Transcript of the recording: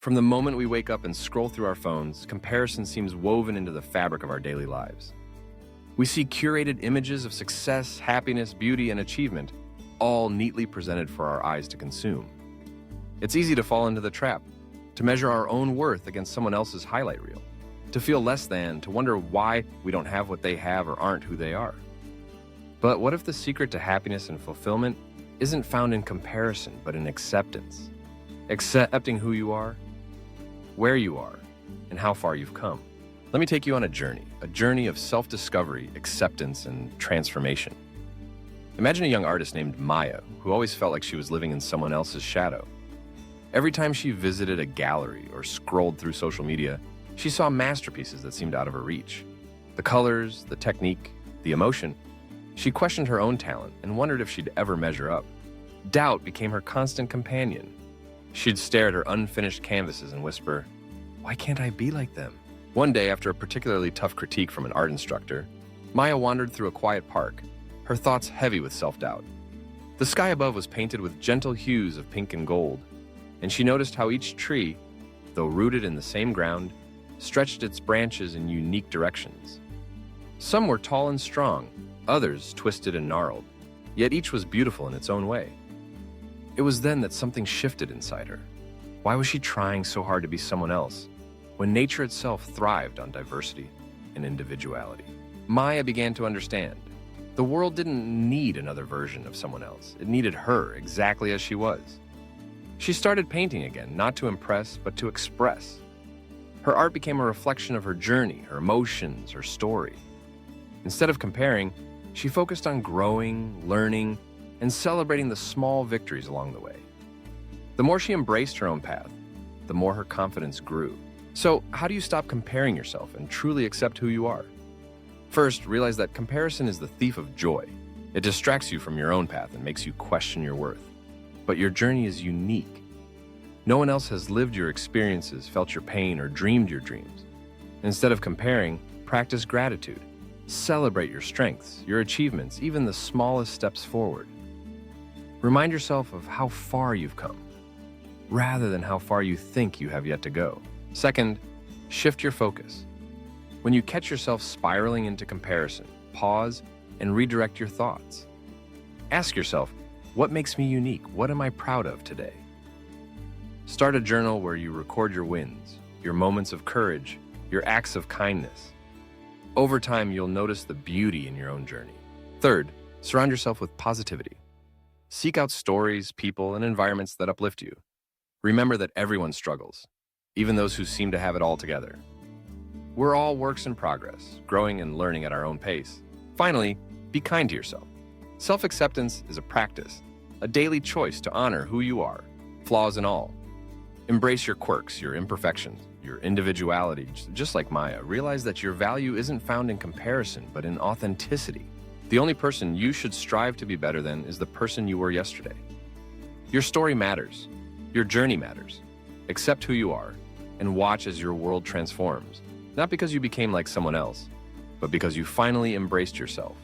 From the moment we wake up and scroll through our phones, comparison seems woven into the fabric of our daily lives. We see curated images of success, happiness, beauty, and achievement, all neatly presented for our eyes to consume. It's easy to fall into the trap, to measure our own worth against someone else's highlight reel, to feel less than, to wonder why we don't have what they have or aren't who they are. But what if the secret to happiness and fulfillment isn't found in comparison, but in acceptance? Accepting who you are, where you are, and how far you've come. Let me take you on a journey of self-discovery, acceptance, and transformation. Imagine a young artist named Maya, who always felt like she was living in someone else's shadow. Every time she visited a gallery or scrolled through social media, she saw masterpieces that seemed out of her reach. The colors, the technique, the emotion. She questioned her own talent and wondered if she'd ever measure up. Doubt became her constant companion. She'd stare at her unfinished canvases and whisper, "Why can't I be like them?" One day, after a particularly tough critique from an art instructor, Maya wandered through a quiet park, her thoughts heavy with self-doubt. The sky above was painted with gentle hues of pink and gold, and she noticed how each tree, though rooted in the same ground, stretched its branches in unique directions. Some were tall and strong, others twisted and gnarled, yet each was beautiful in its own way. It was then that something shifted inside her. Why was she trying so hard to be someone else, when nature itself thrived on diversity and individuality? Maya began to understand. The world didn't need another version of someone else. It needed her exactly as she was. She started painting again, not to impress, but to express. Her art became a reflection of her journey, her emotions, her story. Instead of comparing, she focused on growing, learning, and celebrating the small victories along the way. The more she embraced her own path, the more her confidence grew. So, how do you stop comparing yourself and truly accept who you are? First, realize that comparison is the thief of joy. It distracts you from your own path and makes you question your worth. But your journey is unique. No one else has lived your experiences, felt your pain, or dreamed your dreams. Instead of comparing, practice gratitude. Celebrate your strengths, your achievements, even the smallest steps forward. Remind yourself of how far you've come, rather than how far you think you have yet to go. Second, shift your focus. When you catch yourself spiraling into comparison, pause and redirect your thoughts. Ask yourself, what makes me unique? What am I proud of today? Start a journal where you record your wins, your moments of courage, your acts of kindness. Over time, you'll notice the beauty in your own journey. Third, surround yourself with positivity. Seek out stories, people, and environments that uplift you. Remember that everyone struggles, even those who seem to have it all together. We're all works in progress, growing and learning at our own pace. Finally, be kind to yourself. Self-acceptance is a practice, a daily choice to honor who you are, flaws and all. Embrace your quirks, your imperfections, your individuality, just like Maya. Realize that your value isn't found in comparison, but in authenticity. The only person you should strive to be better than is the person you were yesterday. Your story matters. Your journey matters. Accept who you are and watch as your world transforms, not because you became like someone else, but because you finally embraced yourself.